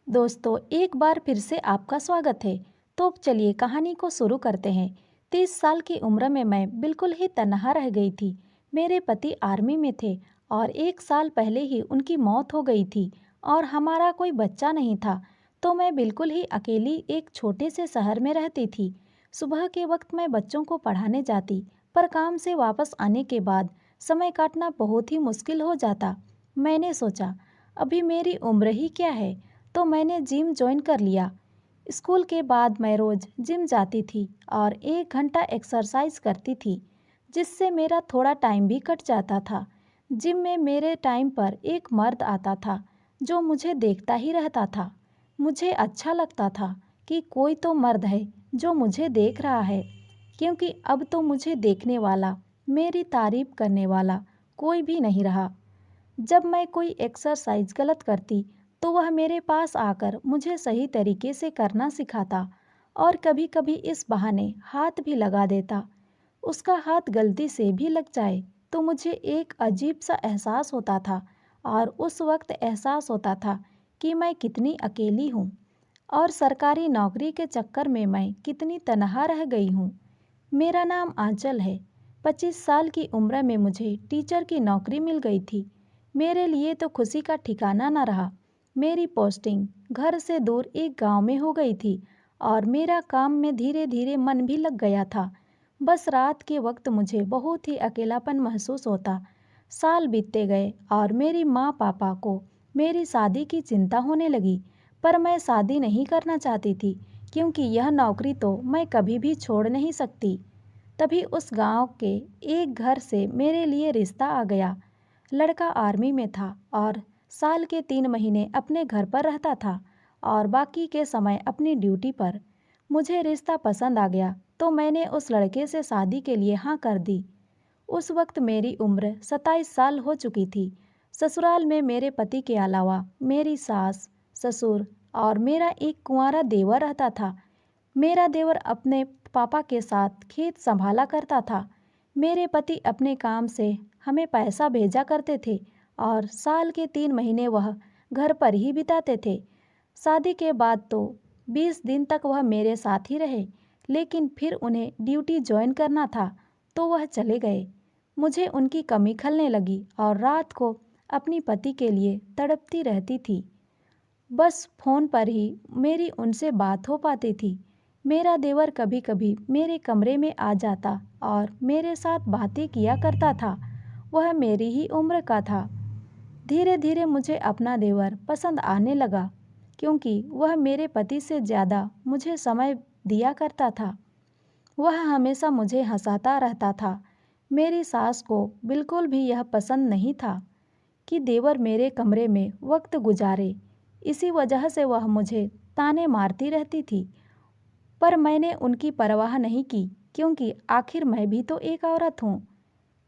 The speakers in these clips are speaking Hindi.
दोस्तों, एक बार फिर से आपका स्वागत है। तो चलिए कहानी को शुरू करते हैं। 30 साल की उम्र में मैं बिल्कुल ही तन्हा रह गई थी। मेरे पति आर्मी में थे और 1 साल पहले ही उनकी मौत हो गई थी और हमारा कोई बच्चा नहीं था। तो मैं बिल्कुल ही अकेली एक छोटे से शहर में रहती थी। सुबह के वक्त मैं बच्चों को पढ़ाने जाती, पर काम से वापस आने के बाद समय काटना बहुत ही मुश्किल हो जाता। मैंने सोचा, अभी मेरी उम्र ही क्या है, तो मैंने जिम ज्वाइन कर लिया। स्कूल के बाद मैं रोज जिम जाती थी और 1 घंटा एक्सरसाइज करती थी, जिससे मेरा थोड़ा टाइम भी कट जाता था। जिम में मेरे टाइम पर एक मर्द आता था जो मुझे देखता ही रहता था। मुझे अच्छा लगता था कि कोई तो मर्द है जो मुझे देख रहा है, क्योंकि अब तो मुझे देखने वाला, मेरी तारीफ करने वाला कोई भी नहीं रहा। जब मैं कोई एक्सरसाइज गलत करती तो वह मेरे पास आकर मुझे सही तरीके से करना सिखाता और कभी-कभी इस बहाने हाथ भी लगा देता। उसका हाथ गलती से भी लग जाए तो मुझे एक अजीब सा एहसास होता था और उस वक्त एहसास होता था कि मैं कितनी अकेली हूँ और सरकारी नौकरी के चक्कर में मैं कितनी तनहा रह गई हूँ। मेरा नाम आंचल है। 25 साल की उम्र में मुझे टीचर की नौकरी मिल गई थी। मेरे लिए तो खुशी का ठिकाना न रहा। मेरी पोस्टिंग घर से दूर एक गांव में हो गई थी और मेरा काम में धीरे धीरे मन भी लग गया था। बस रात के वक्त मुझे बहुत ही अकेलापन महसूस होता। साल बीतते गए और मेरी माँ पापा को मेरी शादी की चिंता होने लगी, पर मैं शादी नहीं करना चाहती थी, क्योंकि यह नौकरी तो मैं कभी भी छोड़ नहीं सकती। तभी उस गांव के एक घर से मेरे लिए रिश्ता आ गया। लड़का आर्मी में था और साल के 3 महीने अपने घर पर रहता था और बाकी के समय अपनी ड्यूटी पर। मुझे रिश्ता पसंद आ गया तो मैंने उस लड़के से शादी के लिए हाँ कर दी। उस वक्त मेरी उम्र 27 साल हो चुकी थी। ससुराल में मेरे पति के अलावा मेरी सास, ससुर और मेरा एक कुंवारा देवर रहता था। मेरा देवर अपने पापा के साथ खेत संभाला करता था। मेरे पति अपने काम से हमें पैसा भेजा करते थे और साल के 3 महीने वह घर पर ही बिताते थे। शादी के बाद तो 20 दिन तक वह मेरे साथ ही रहे, लेकिन फिर उन्हें ड्यूटी ज्वाइन करना था तो वह चले गए। मुझे उनकी कमी खलने लगी और रात को अपनी पति के लिए तड़पती रहती थी। बस फ़ोन पर ही मेरी उनसे बात हो पाती थी। मेरा देवर कभी-कभी मेरे कमरे में आ जाता और मेरे साथ बातें किया करता था। वह मेरी ही उम्र का था। धीरे-धीरे मुझे अपना देवर पसंद आने लगा, क्योंकि वह मेरे पति से ज़्यादा मुझे समय दिया करता था। वह हमेशा मुझे हँसाता रहता था। मेरी सास को बिल्कुल भी यह पसंद नहीं था कि देवर मेरे कमरे में वक्त गुजारे। इसी वजह से वह मुझे ताने मारती रहती थी, पर मैंने उनकी परवाह नहीं की, क्योंकि आखिर मैं भी तो एक औरत हूँ।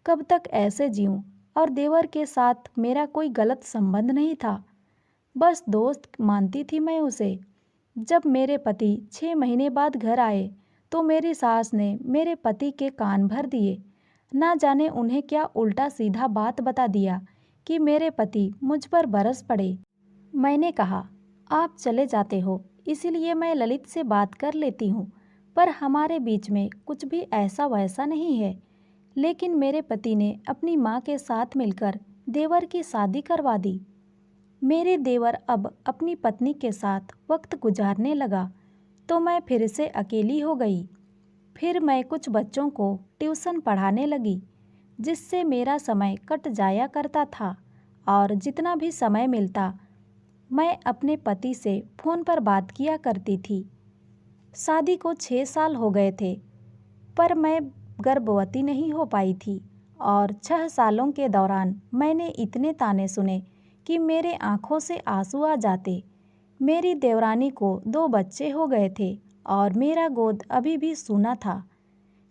कब तक ऐसे जीऊँ? और देवर के साथ मेरा कोई गलत संबंध नहीं था, बस दोस्त मानती थी मैं उसे। जब मेरे पति 6 महीने बाद घर आए तो मेरी सास ने मेरे पति के कान भर दिए। ना जाने उन्हें क्या उल्टा सीधा बात बता दिया कि मेरे पति मुझ पर बरस पड़े। मैंने कहा, आप चले जाते हो इसीलिए मैं ललित से बात कर लेती हूँ, पर हमारे बीच में कुछ भी ऐसा वैसा नहीं है। लेकिन मेरे पति ने अपनी माँ के साथ मिलकर देवर की शादी करवा दी। मेरे देवर अब अपनी पत्नी के साथ वक्त गुजारने लगा तो मैं फिर से अकेली हो गई। फिर मैं कुछ बच्चों को ट्यूशन पढ़ाने लगी, जिससे मेरा समय कट जाया करता था और जितना भी समय मिलता मैं अपने पति से फ़ोन पर बात किया करती थी। शादी को 6 साल हो गए थे, पर मैं गर्भवती नहीं हो पाई थी और 6 सालों के दौरान मैंने इतने ताने सुने कि मेरे आंखों से आंसू आ जाते। मेरी देवरानी को 2 बच्चे हो गए थे और मेरा गोद अभी भी सूना था।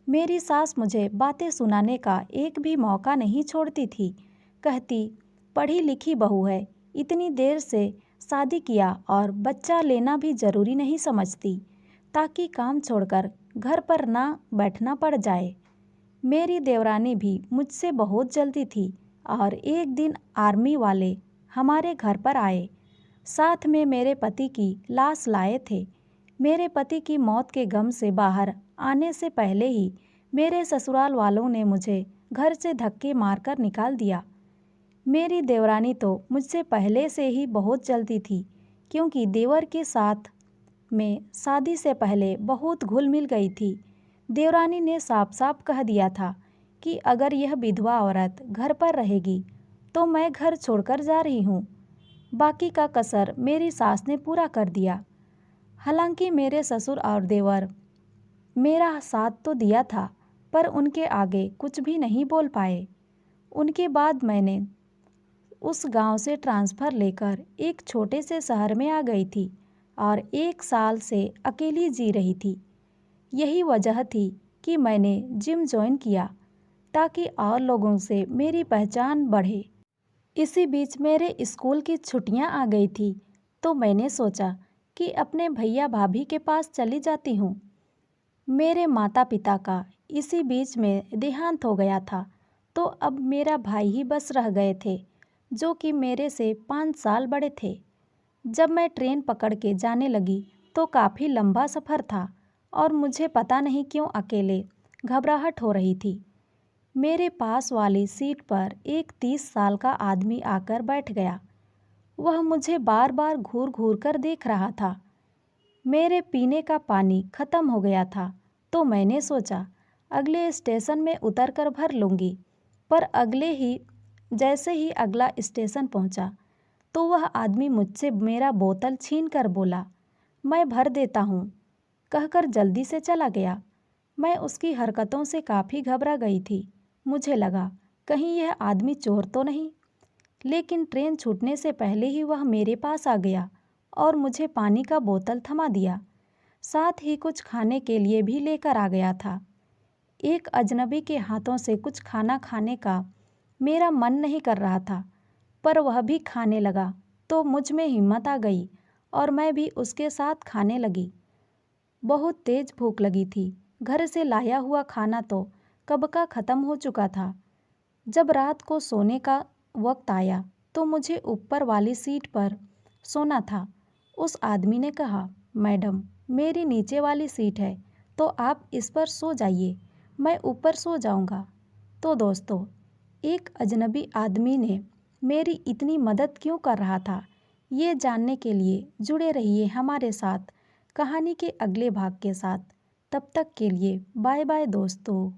मेरी सास मुझे बातें सुनाने का एक भी मौका नहीं छोड़ती थी। कहती, पढ़ी लिखी बहू है, इतनी देर से शादी किया और बच्चा लेना भी ज़रूरी नहीं समझती, ताकि काम छोड़कर घर पर ना बैठना पड़ जाए। मेरी देवरानी भी मुझसे बहुत जलती थी और एक दिन आर्मी वाले हमारे घर पर आए। साथ में मेरे पति की लाश लाए थे। मेरे पति की मौत के गम से बाहर आने से पहले ही मेरे ससुराल वालों ने मुझे घर से धक्के मारकर निकाल दिया। मेरी देवरानी तो मुझसे पहले से ही बहुत जलती थी, क्योंकि देवर के साथ में शादी से पहले बहुत घुल मिल गई थी। देवरानी ने साफ साफ कह दिया था कि अगर यह विधवा औरत घर पर रहेगी तो मैं घर छोड़कर जा रही हूँ। बाकी का कसर मेरी सास ने पूरा कर दिया। हालांकि मेरे ससुर और देवर मेरा साथ तो दिया था, पर उनके आगे कुछ भी नहीं बोल पाए। उनके बाद मैंने उस गांव से ट्रांसफ़र लेकर एक छोटे से शहर में आ गई थी और 1 साल से अकेली जी रही थी। यही वजह थी कि मैंने जिम ज्वाइन किया, ताकि और लोगों से मेरी पहचान बढ़े। इसी बीच मेरे स्कूल की छुट्टियां आ गई थी, तो मैंने सोचा कि अपने भैया भाभी के पास चली जाती हूँ। मेरे माता पिता का इसी बीच में देहांत हो गया था, तो अब मेरा भाई ही बस रह गए थे, जो कि मेरे से 5 साल बड़े थे। जब मैं ट्रेन पकड़ के जाने लगी तो काफ़ी लंबा सफ़र था और मुझे पता नहीं क्यों अकेले घबराहट हो रही थी। मेरे पास वाली सीट पर एक 30 साल का आदमी आकर बैठ गया। वह मुझे बार बार घूर घूर कर देख रहा था। मेरे पीने का पानी ख़त्म हो गया था, तो मैंने सोचा अगले स्टेशन में उतर कर भर लूँगी। पर जैसे ही अगला स्टेशन पहुँचा तो वह आदमी मुझसे मेरा बोतल छीन कर बोला, मैं भर देता हूँ, कहकर जल्दी से चला गया। मैं उसकी हरकतों से काफ़ी घबरा गई थी। मुझे लगा कहीं यह आदमी चोर तो नहीं। लेकिन ट्रेन छूटने से पहले ही वह मेरे पास आ गया और मुझे पानी का बोतल थमा दिया। साथ ही कुछ खाने के लिए भी लेकर आ गया था। एक अजनबी के हाथों से कुछ खाना खाने का मेरा मन नहीं कर रहा था, पर वह भी खाने लगा तो मुझ में हिम्मत आ गई और मैं भी उसके साथ खाने लगी। बहुत तेज भूख लगी थी। घर से लाया हुआ खाना तो कब का ख़त्म हो चुका था। जब रात को सोने का वक्त आया तो मुझे ऊपर वाली सीट पर सोना था। उस आदमी ने कहा, मैडम, मेरी नीचे वाली सीट है तो आप इस पर सो जाइए, मैं ऊपर सो जाऊंगा। तो दोस्तों, एक अजनबी आदमी ने मेरी इतनी मदद क्यों कर रहा था, ये जानने के लिए जुड़े रहिए हमारे साथ कहानी के अगले भाग के साथ। तब तक के लिए बाय बाय दोस्तों।